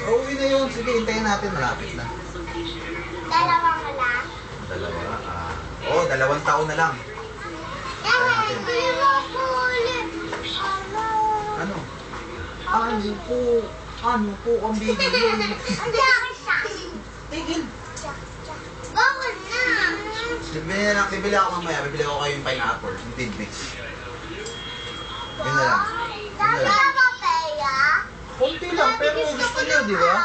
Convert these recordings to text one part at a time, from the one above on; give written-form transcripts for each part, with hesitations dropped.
Uuwi na yun. Sige, hintayin natin. Malapit na. Dalawa ka lang? Dalawa? Oo, 2 taon na lang. Hindi mo po ulit. Ano? Ano po ang video? Ang laki siya. Tigil. Bawal na. Bibili ako mamaya. Bibili ako kayo yung pineapple. Yung tidbits. Yun na lang. Dami ka ba, Peya? Kunti lang, pero gusto niyo, di ba?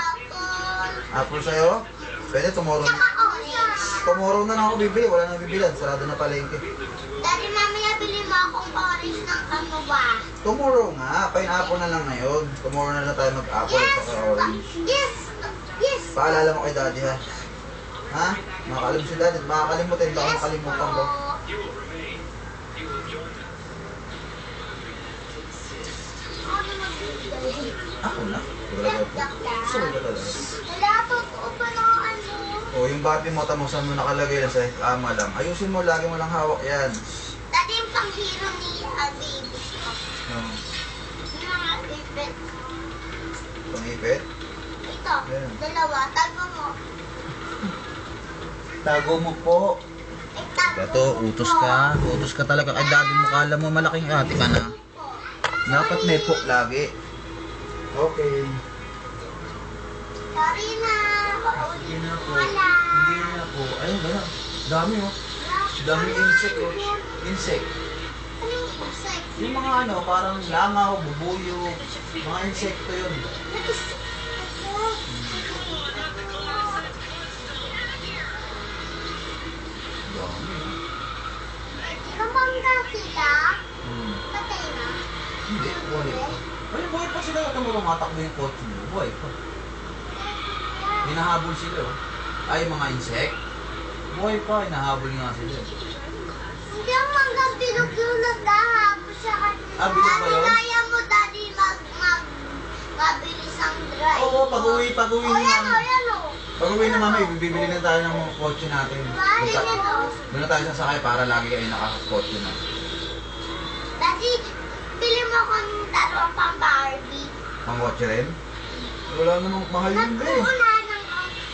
Apple sa'yo? Pwede, tomorrow. Tsaka orange. Tomorrow na lang ako bibili. Wala nang bibilan. Sarado na palengke. Daddy, mamaya bili mo akong orange ng ano ba? Tomorrow nga. Pineapple na lang ngayon. Tomorrow na lang tayo mag-apple at saka orange. Yes! Yes! Paalala mo kay daddy, ha? Ha? Makakalim si daddy. Makakalimutin. Baka makalimutan ko. Ano magbibigay? Ako na. Gusto mo ba talaga? Wala, totoo pa na ano. O, yung Barbie mo, tamo saan mo nakalagay lang sa kama lang. Ayusin mo, lagi mo lang hawak yan. Dati yung pang-hero ni baby ko. No. Yung mga ipit. Pangipit? Ito, Ayan. dalawa. Tago mo. Tago mo po. Tago Ito, mo utos po. ka. Utos ka talaga. Ay, daddy mo, kala mo malaking ate ka na. Dapat may po lagi. Okay. Sorry na. Hindi na po. Wala. Hindi na po. Ayun, gano'n. Dami, oh. Dami insect, oh. Insect. Anong insect? Yung mga ano, parang langaw, bubuyo. Mga insekto yun. Naisip ako. Dami. Kamangga kita. Hmm. Patay na. Hindi, buhay pa. Ay, buhay pa sila. Ito mo tumatakbo yung kotse mo. Buhay pa. Hinahabol sila, oh. Ay, mga insect. Buhay pa, hinahabol nga sila. Hindi ang manggang bilog yung nagdahapos sa kanila. Ah, bilog ba yun? Kaya mo, daddy, mabilis ang drive. Oo, pag-uwi O yan, o yan, o. Pag-uwi na mami, bibili na tayo ng mga kotse natin. Bali yan, o. Doon na tayo sasakay para lagi kayo nakakakotse na. Daddy, bili mo akong dalawang pang Barbie. Ang kotse rin? Wala namang mahal yun, be. Nagkuuna ng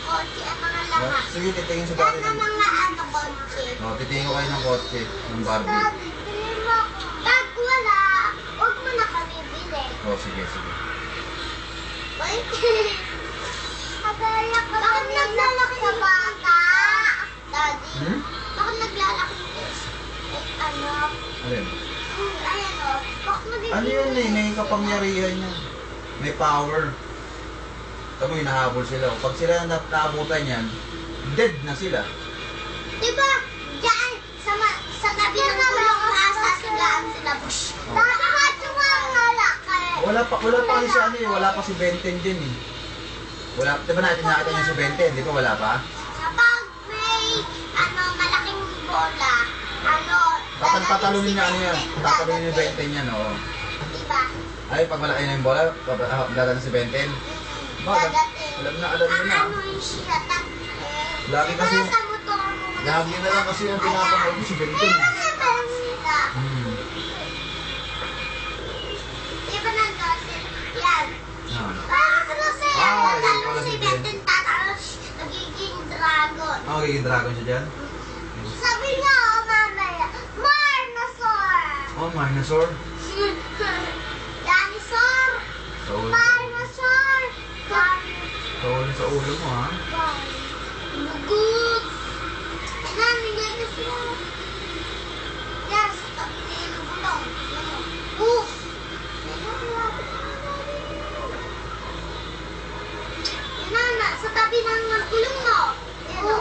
kotse ang mga lahat. Sige, titingin sa Yan dati ang ng... mga ano kotse. O, titingin ko kayo ng kotse, ng Barbie. Daddy, bili mo ako. Pag wala, huwag mo na kami bili. O, sige, sige. Wait. Agaya ka. Bakit naglalaki sa bata? Daddy, Hmm? bakit naglalaki ano? Alin? Ayan o. Bakit nagiging... Ano yun eh, may kapangyarihan yan. May power. Tamo, hinahabol sila. Pag sila naabutan yan, dead na sila. Diba, dyan, sa gabi ng gulong masasigaan sila. Daddy, macho nga ang lalaki. Wala pa kasi si ano eh, wala pa si Benten din eh. Wala, di ba natin nakita niya si Benten, di ba wala pa? Kapag may, malaking bola, Tatalunin niya ano yan, tatalunin ni Benten yan, oo. Diba? Ay, pag malaki na yung bola, dadaan si Benten. Ba, alam na. Ano yung siya? Lagi kasi, Wala sa motor mo. lagi na lang kasi yung pinapanood mo si Benten. Diba si Bensita? Hmm. Diba nandun si... Yan. Ah. Kasi Ah, natalo wala si si Benten tatalos nagiging dragon. Ah, magiging dragon siya dyan? Sabi niya, mamaya, Marnosaur! Oh, Minosaur. Dinosaur! Sa ulo. Marnosaur! Sa ulo mo, ha? Lugod! Nanigay na siya. Yes, tabi niya yung gulong. Oof! Nana, sa tabi ng gulong mo. Yan o.